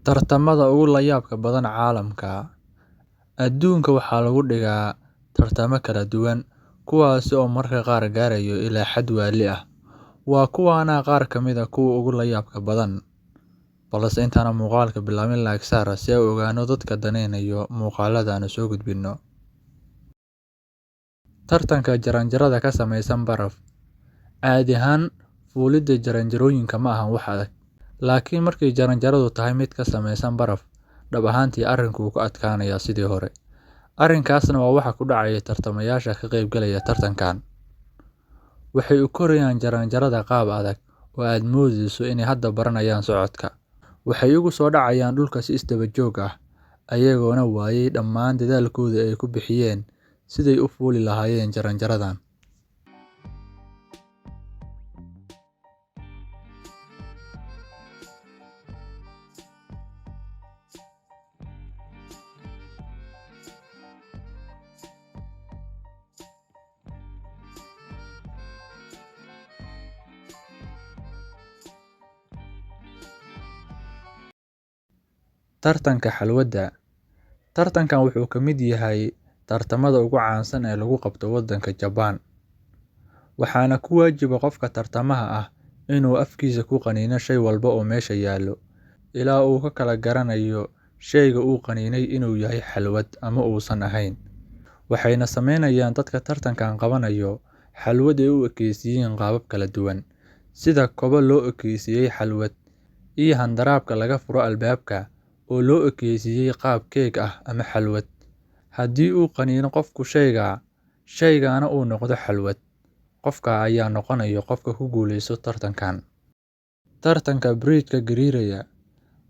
Tartamada ugu la yaabka badan caalamka. Adduunka waxaa lagu dhigaa tartamo kala duwan, kuwaas oo mararka qaar gaarayo ilaa xad waali ah. Waa kuwaana qaar ka mid ah kuwa ugu la yaabka badan. Balse intaana muuqaalka bilaabin like saara si ay u ogaano dadka daneynayo muuqaalada aan soo gudbino. Tartanka jaranjarada ka samaysan baraf. Caadi ahaan, fuulidda jaranjarooyinka ma ahan wax adag. Laakiin markay jaranjaradu tahay mid ka samaysan baraf, dhab ahaantii arrinku wuu ku adkaanayaa sidii hore. Arrinkaasna waa waxa ku dhacaya tartamayaasha ka qaybgalaya tartankan. Waxay u korayaan jaranjarada qaab adag oo aad moodayso inay hadda baranayaan socodka. Waxay ugu soo dhacayaan dhulka si isdaba joog ah, ayagoona waayay dhammaan dadaalkooda ay ku bixiyeen siday u fuuli lahaayeen jaranjaradan. Tartanka xalwada. Tartankan wuxuu ka mid yahay tartamada ugu caansan ee lagu qabto waddanka Japan. Waxaana ku waajiba qofka tartamaha ah inuu afkiisa ku qaniino shay walba oo meesha yaallo, ilaa uu ka kala garanayo shayga uu qaniinay inuu yahay xalwad ama uusan ahayn. Waxayna sameynayaan dadka tartankan qabanayo xalwad ay u ekaysiiyeen qaabab kala duwan, sida kobo loo ekaysiiyey xalwad, iyo handaraabka laga furo albaabka oo loo ekaysiiyey qaab keeg ah ama xalwad. Haddii uu qaniino qofku shaygana uu noqdo xalwad, qofka ayaa noqonayo qofka ku guuleysto tartankan. Tartanka bridge-ka gariiraya.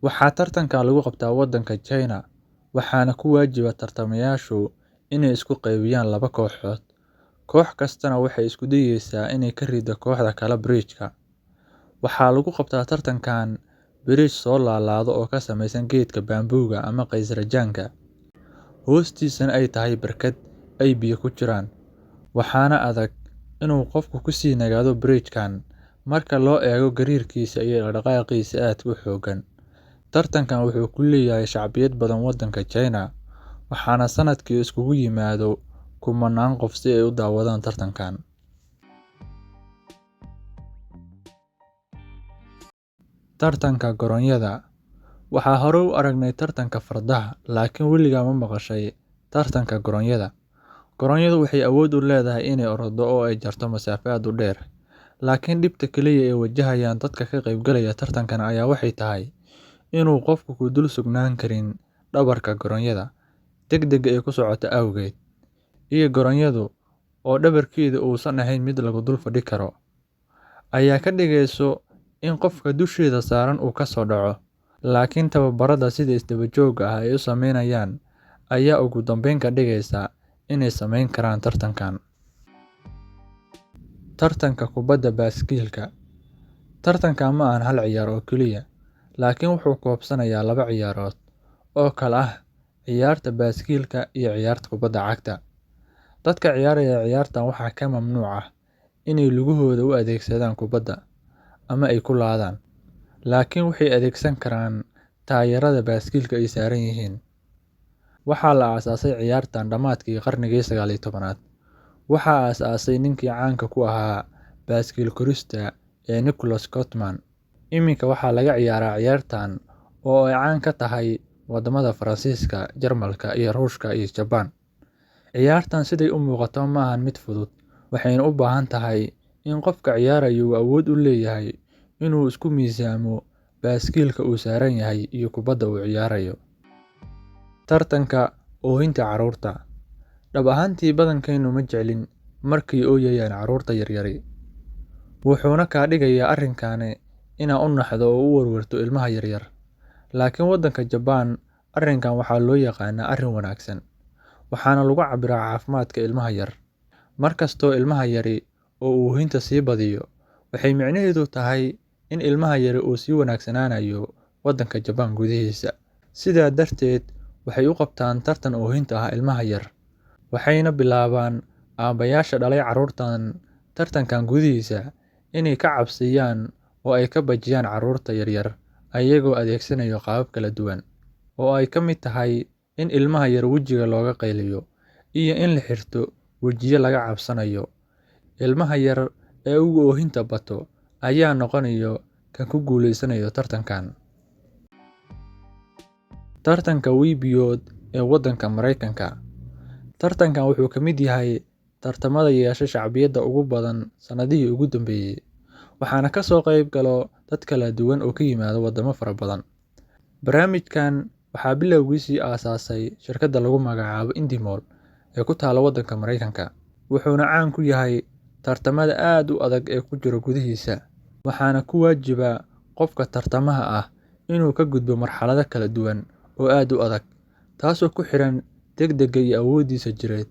Waxaa tartankan lagu qabtaa waddanka China, waxaana ku waajiba tartamayaashu inay isku qaybiyaan laba kooxood. Koox kastana waxay isku dayaysaa inay ka riddo kooxda kale bridge-ka. Waxaa lagu qabtaa tartankan bridge soo laalaado oo ka samaysan geedka bamboo-ga ama qaysarajaanka, hoostiisana ay tahay barkad ay biyo ku jiraan. Waxaana adag inuu qofku ku sii nagaado bridge-kan marka loo eego gariirkiisa iyo dhaqdhaqaaqiisa aad u xooggan. Tartankan wuxuu ku leeyahay shacbiyad badan waddanka China, waxaana sanadkii iskugu yimaado kumanaan qof si ay u daawadaan tartankan. Tartanka goronyada. Waxaa hore u aragnay tartanka fardaha, laakiin weligaa ma maqashay tartanka goronyada. Goronyadu waxay awood u leedahay inay ordo oo ay jarto masaafo aad u dheer. Laakiin dhibta kaliya ee wajahayaan dadka ka qaybgalaya tartankan ayaa waxay tahay inuu qofku ku dul sugnaan karin dhabarka goronyada degdeg ay ku socoto awgeed, iyo goronyadu oo dhabarkeedu uusan ahayn mid lagu dul fadhi karo, ayaa ka dhigayso in qofka dusheeda saaran uu ka soo dhaco. Laakiin tababarada sida isdaba joogga ah ay u sameynayaan ayaa ugu dambeyn ka dhigaysa inay sameyn karaan tartankan. Tartanka kubadda baaskiilka. Tartankan ma ahan hal ciyaar oo keliya, laakiin wuxuu koobsanayaa laba ciyaarood oo kala ah ciyaarta baaskiilka iyo ciyaarta kubadda cagta. Dadka ciyaaraya ciyaartan waxaa ka mamnuuc ah inay lugahooda u adeegsadaan kubadda ama ay ku laadaan, laakiin waxay adeegsan karaan taayirada baaskiilka ay saaran yihiin. Waxaa la aasaasay ciyaartan dhammaadkii qarnigii 19aad. Waxaa aasaasay ninkii caanka ku ahaa baaskiil korista ee Nicholas Cotman. Iminka waxaa laga ciyaaraa ciyaartan oo ay caan ka tahay wadamada Faransiiska, Jarmalka, iyo Ruushka iyo Japan. Ciyaartan siday u muuqato ma ahan mid fudud, waxayna u baahan tahay in qofka ciyaaraya uu awood u leeyahay inuu isku miisaamo baaskiilka uu saaran yahay iyo kubadda uu ciyaarayo. Tartanka oohinta carruurta. Dhab ahaantii badankaynu ma jeclin markay ooyayaan carruurta yaryari, wuxuuna ka dhigayaa arrinkaani inaa u naxdo oo u warwarto ilmaha yaryar. Laakiin waddanka Japan, arrinkan waxaa loo yaqaanaa arrin wanaagsan, waxaana lagu cabbiraa caafimaadka ilmaha yar. Markastoo ilmaha yari oo oohinta sii badiyo, waxay micnaheedu tahay in ilmaha yari uu sii wanaagsanaanayo waddanka Japan gudihiisa. Sidaa darteed, waxay u qabtaan tartan oohinta ah ilmaha yar, waxayna bilaabaan aabayaasha dhalay carruurtan tartankan gudihiisa inay ka cabsiyaan oo ay ka bajiyaan carruurta yaryar ayagoo adeegsanaya qaabab kala duwan, oo ay ka mid tahay in ilmaha yar wejiga looga qayliyo iyo in la xirto wejiyo laga cabsanayo. Ilmaha yar ee ugu oohinta bato ayaa noqonaya kan ku guuleysanaya tartankan. Tartanka Webiyood ee waddanka Mareykanka. Tartankan wuxuu ka mid yahay tartamada yeesha shacbiyadda ugu badan sanadihii ugu dambeeyay, waxaana ka soo qayb galo dad kala duwan oo ka yimaada wadamo fara badan. Barnaamijkan waxaa bilowgiisii aasaasay shirkadda lagu magacaabo Endemol ee ku taalla waddanka Mareykanka, wuxuuna caan ku yahay tartamada aad u adag ee ku jira gudihiisa, waxaana ku waajiba qofka tartamaha ah inuu ka gudbo marxalado kala duwan oo aad u adag, taasoo ku xiran degdegga iyo awooddiisa jireed.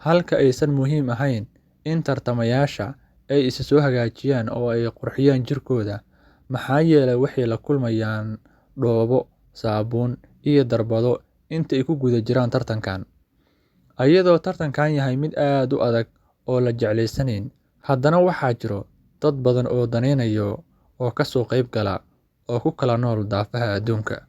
Halka aysan muhiim ahayn in tartamayaasha ay isa soo hagaajiyaan oo ay qurxiyaan jirkooda, maxaa yeelay waxay la kulmayaan dhoobo, saabuun iyo darbado inta ay ku guda jiraan tartankan. Ayadoo tartankan yahay mid aad u adag oo la jeclaysanin, haddana waxaa jiro dad badan oo daneynaya oo ka soo qayb gala oo ku kala nool daafaha adduunka.